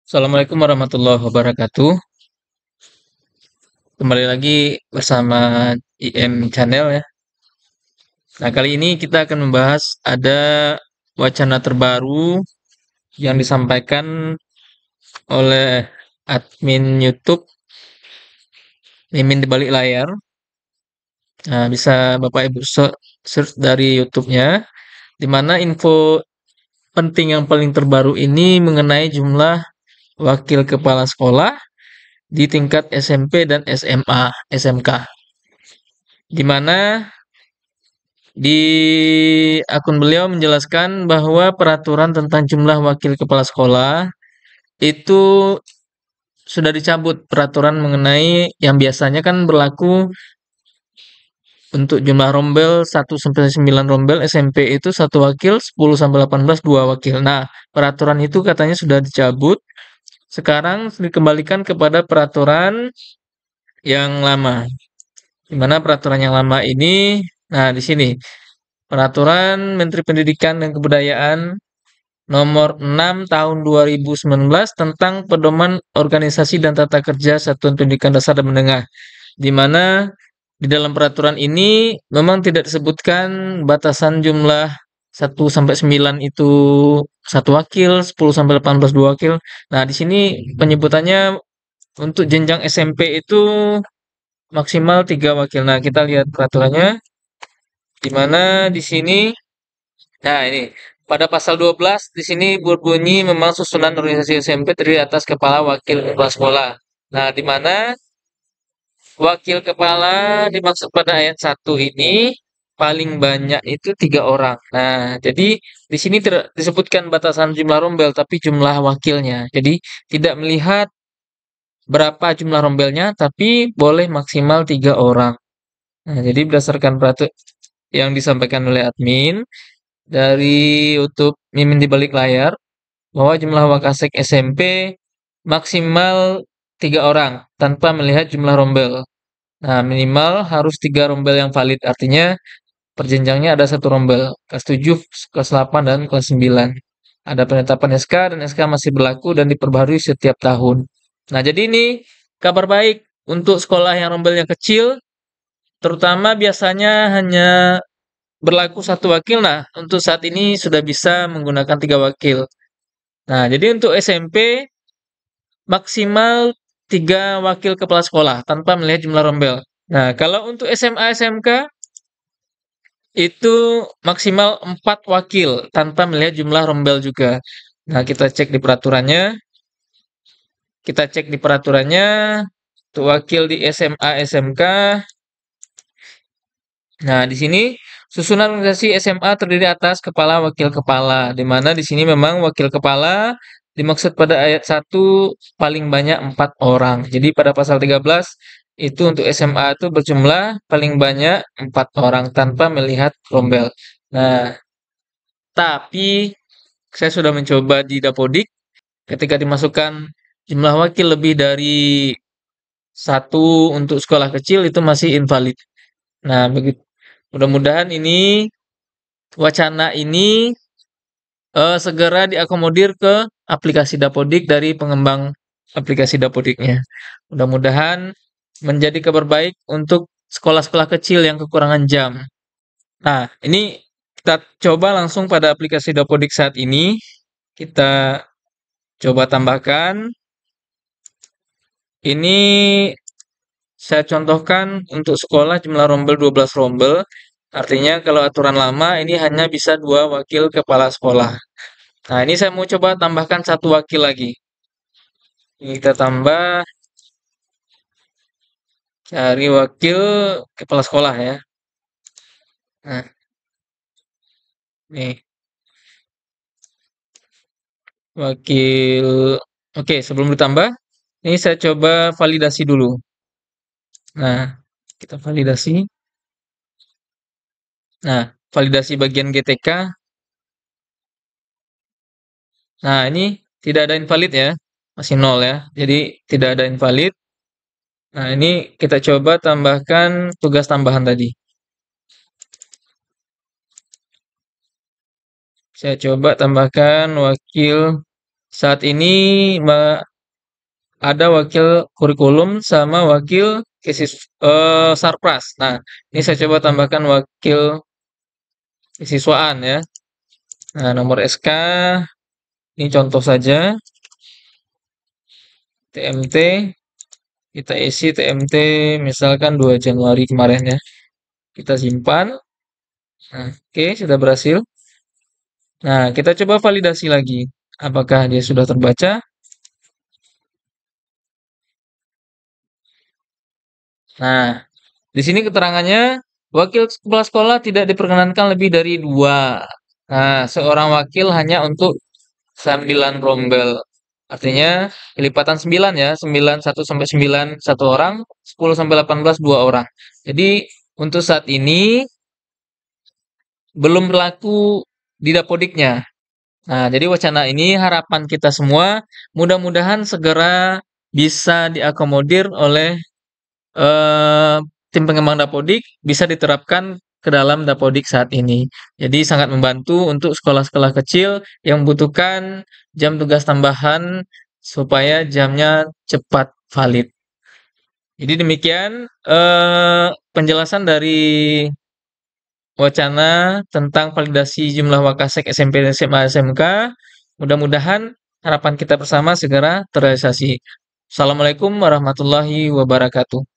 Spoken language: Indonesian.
Assalamualaikum warahmatullahi wabarakatuh. Kembali lagi bersama IM Channel ya. Nah, kali ini kita akan membahas ada wacana terbaru yang disampaikan oleh admin YouTube Mimin di Balik Layar. Nah, bisa Bapak Ibu search dari YouTube-nya, di mana info penting yang paling terbaru ini mengenai jumlah wakil kepala sekolah di tingkat SMP dan SMA, SMK. Di mana di akun beliau menjelaskan bahwa peraturan tentang jumlah wakil kepala sekolah itu sudah dicabut, peraturan mengenai yang biasanya kan berlaku untuk jumlah rombel 1 sampai 9 rombel SMP itu satu wakil, 10 sampai 18 dua wakil. Nah, peraturan itu katanya sudah dicabut. Sekarang dikembalikan kepada peraturan yang lama. Di mana peraturan yang lama ini, nah di sini peraturan Menteri Pendidikan dan Kebudayaan Nomor 6 Tahun 2019 tentang Pedoman Organisasi dan Tata Kerja Satuan Pendidikan Dasar dan Menengah, di mana di dalam peraturan ini memang tidak disebutkan batasan jumlah 1 sampai 9 itu satu wakil, 10 sampai 18 dua wakil. Nah, di sini penyebutannya untuk jenjang SMP itu maksimal 3 wakil. Nah, kita lihat peraturannya di mana di sini. Nah, ini pada pasal 12 di sini berbunyi memang susunan organisasi SMP terdiri atas kepala wakil kepala sekolah. Nah, di mana wakil kepala dimaksud pada ayat 1 ini paling banyak itu 3 orang. Nah, jadi di sini tidak disebutkan batasan jumlah rombel tapi jumlah wakilnya. Jadi tidak melihat berapa jumlah rombelnya tapi boleh maksimal 3 orang. Nah, jadi berdasarkan peraturan yang disampaikan oleh admin dari YouTube Mimin di Balik Layar, bahwa jumlah Wakasek SMP maksimal 3 orang tanpa melihat jumlah rombel. Nah, minimal harus 3 rombel yang valid. Artinya perjenjangnya ada satu rombel, kelas 7, kelas 8, dan kelas 9. Ada penetapan SK dan SK masih berlaku dan diperbaharui setiap tahun. Nah, jadi ini kabar baik untuk sekolah yang rombelnya kecil, terutama biasanya hanya berlaku satu wakil. Nah, untuk saat ini sudah bisa menggunakan 3 wakil. Nah, jadi untuk SMP maksimal 3 wakil kepala sekolah tanpa melihat jumlah rombel. Nah, kalau untuk SMA SMK itu maksimal 4 wakil tanpa melihat jumlah rombel juga. Nah, kita cek di peraturannya. Kita cek di peraturannya. Untuk wakil di SMA SMK. Nah, di sini susunan organisasi SMA terdiri atas kepala wakil kepala, di mana di sini memang wakil kepala dimaksud pada ayat 1 paling banyak 4 orang. Jadi pada pasal 13 itu untuk SMA itu berjumlah paling banyak 4 orang tanpa melihat rombel. Nah, tapi saya sudah mencoba di Dapodik ketika dimasukkan jumlah wakil lebih dari satu untuk sekolah kecil itu masih invalid. Nah, begitu. Mudah-mudahan ini wacana ini segera diakomodir ke aplikasi Dapodik dari pengembang aplikasi Dapodiknya. Mudah-mudahan menjadi kabar baik untuk sekolah-sekolah kecil yang kekurangan jam. Nah, ini kita coba langsung pada aplikasi Dapodik saat ini. Kita coba tambahkan. Ini saya contohkan untuk sekolah jumlah rombel 12 rombel. Artinya kalau aturan lama ini hanya bisa 2 wakil kepala sekolah. Nah, ini saya mau coba tambahkan satu wakil lagi. Kita tambah, cari wakil kepala sekolah ya. Nah, nih, wakil. Oke, sebelum ditambah, ini saya coba validasi dulu. Nah, kita validasi. Nah, validasi bagian GTK. Nah, ini tidak ada invalid ya. Masih nol ya. Jadi tidak ada invalid. Nah, ini kita coba tambahkan tugas tambahan tadi. Saya coba tambahkan wakil Saat ini ada wakil kurikulum sama wakil sarpras. Nah, ini saya coba tambahkan wakil siswaan ya. Nah, nomor SK ini contoh saja, TMT, kita isi TMT misalkan 2 Januari kemarin ya. Kita simpan. Nah, oke, sudah berhasil. Nah, kita coba validasi lagi. Apakah dia sudah terbaca? Nah, di sini keterangannya, wakil kepala sekolah tidak diperkenankan lebih dari dua. Nah, seorang wakil hanya untuk 9 rombel. Artinya kelipatan 9 ya, 9 1 sampai 9 satu orang, 10 sampai 18 dua orang. Jadi untuk saat ini belum berlaku di Dapodiknya. Nah, jadi wacana ini harapan kita semua mudah-mudahan segera bisa diakomodir oleh eh, tim pengembang Dapodik, bisa diterapkan ke dalam Dapodik saat ini. Jadi sangat membantu untuk sekolah-sekolah kecil yang membutuhkan jam tugas tambahan supaya jamnya cepat valid. Jadi demikian penjelasan dari wacana tentang validasi jumlah Wakasek SMP dan SMA SMK. Mudah-mudahan harapan kita bersama segera terrealisasi. Assalamualaikum warahmatullahi wabarakatuh.